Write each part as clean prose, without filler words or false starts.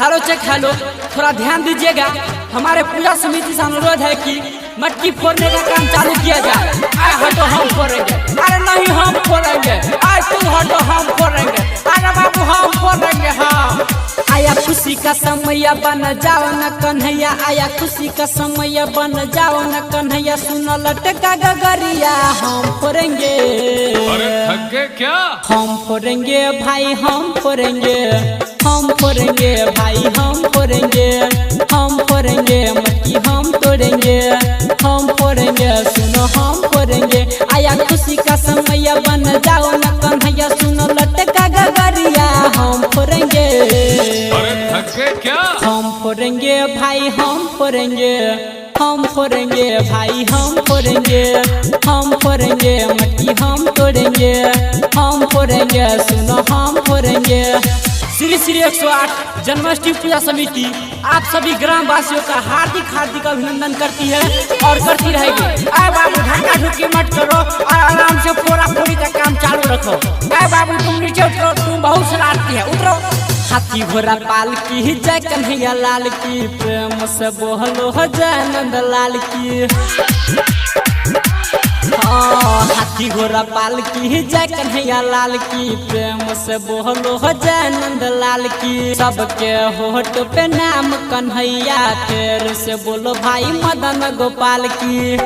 Hello check hello, थोड़ा ध्यान दीजिएगा। हमारे पूजा समिति से अनुरोध है कि मटकी फोड़ने का काम चालू किया जाए। आए हटो हम फोड़ेंगे, अरे नहीं हम फोड़ेंगे, आए तुम हटो हम फोड़ेंगे, अरे बाबू हम फोड़ेंगे। हाँ आया खुशी का समय बन जाओ न कन्हैया, आया खुशी का समय बन जाओ न कन्हैया, सुनो लटका गगरिया हम फोड़ेंगे। अरे थक गए क्या? हम फोड़ेंगे भाई हम फोड़ेंगे, हम फोड़ेंगे भाई हम फोड़ेंगे, हम फोड़ेंगे मटकी हम तोड़ेंगे, हम फोड़ेंगे सुनो हम फोड़ेंगे। आया खुशी का समय बन जाओ न कन्हैया, सुनो लटका गगरिया हम फोड़ेंगे। अरे थक गए क्या? हम फोड़ेंगे भाई हम फोड़ेंगे, हम फोड़ेंगे भाई हम फोड़ेंगे, हम फोड़ेंगे मटकी हम तोड़ेंगे, हम फोड़ेंगे सुनो हम फोड़ेंगे। श्री श्री 108 जन्माष्टमी पूजा समिति आप सभी ग्राम वासियों का हार्दिक हार्दिक अभिनंदन करती है और करती रहेगी। आए बाबू ढक्का ढुकी मत करो और आराम से फोड़ा फोड़ी का काम चालू रखो। आए बाबू तुम नीचे उतरो, तुम बहुत शरारती है, उतरो। हाथी घोड़ा पाल की जय कन्हैया लाल की, प्रेम से बोलो जय नंद लाल की। हाथी घोड़ा पाल की जय कन्हैया लाल की, प्रेम से बोलो जय नंद लाल की। सबके होठ पे नाम कन्हैया, फिर से बोलो भाई मदन गोपाल की।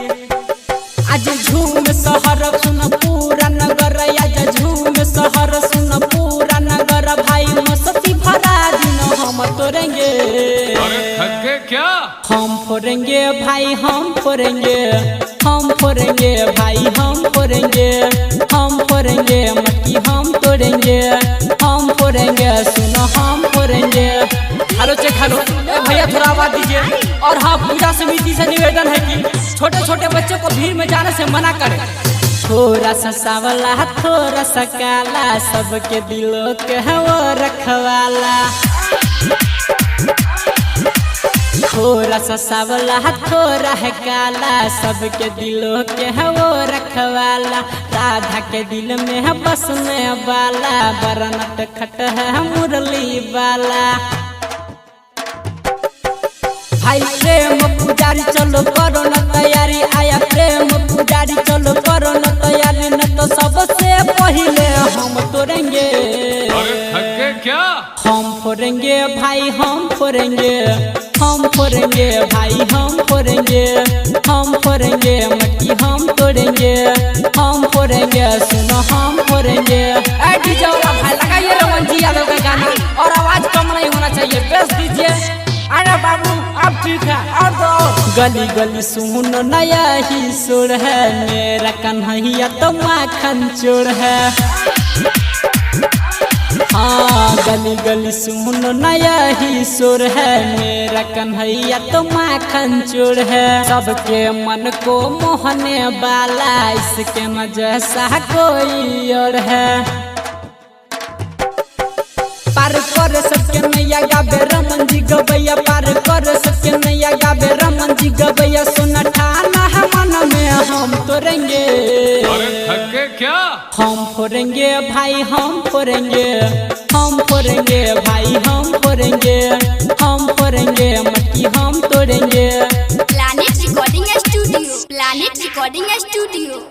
आज झूम शहर सुन पूरा नगर, आज झूम शहर सुन पूरा नगर, भाई मस्ती भरा दिन हम तोड़ेंगे। अरे थक गए क्या? हम फोड़ेंगे भाई हम फोड़ेंगे, हम फोड़ेंगे भाई हम फोड़ेंगे, हम फोड़ेंगे मटकी हम तोड़ेंगे, हम फोड़ेंगे सुनो हम फोड़ेंगे। हेलो चेक हेलो, भैया थोड़ा आवाज दीजिए। और हाँ पूजा समिति से निवेदन है कि छोटे छोटे बच्चों को भीड़ में जाने से मना करें। थोड़ा सा सावला थोड़ा सा काला, सबके दिलों के है वो रखवाला। थोड़ा सा सावला थोड़ा है काला, सबके दिलों के है वो रखवाला। राधा के दिल में है बस में बाला, बरनट खट है मुरली वाला। भाई प्रेम पुजारी चलो करो न तैयारी, आया प्रेम पुजारी चलो करो न तैयारी, न तो सबसे पहले हम तोड़ेंगे। अरे थक गए क्या? हम फोड़ेंगे भाई हम फोड़ेंगे, हम फोड़ेंगे भाई हम फोड़ेंगे, हम फोड़ेंगे मटकी हम तोड़ेंगे, हम फोड़ेंगे सुनो हम फोड़ेंगे। डीजे वाला भाई लगाइए रमन जी यादव का गाना और आवाज कम नहीं होना चाहिए, बेस दीजिए। अरे बाबू अब ठीक है और दो। गली गली सुनो नया ही सुर है, मेरा कन्हैया तो माखन चोर है। हाँ गली गली सुनो नया ही सुर है, मेरा कन्हैया तो माखन चोर है। सबके मन को मोहने वाला, इसके न जैसा कोई और है। पार कर सबके नैया गावे रमन जी गवैया, पार कर सबके नैया गावे रमन जी गवैया, सुना ठाना है मन में हम तोड़ेंगे। अरे थक गए क्या? हम फोड़ेंगे भाई हम फोड़ेंगे, हम फोड़ेंगे भाई हम फोड़ेंगे, हम फोड़ेंगे मटकी हम तोड़ेंगे। Planet recording studio, planet recording studio.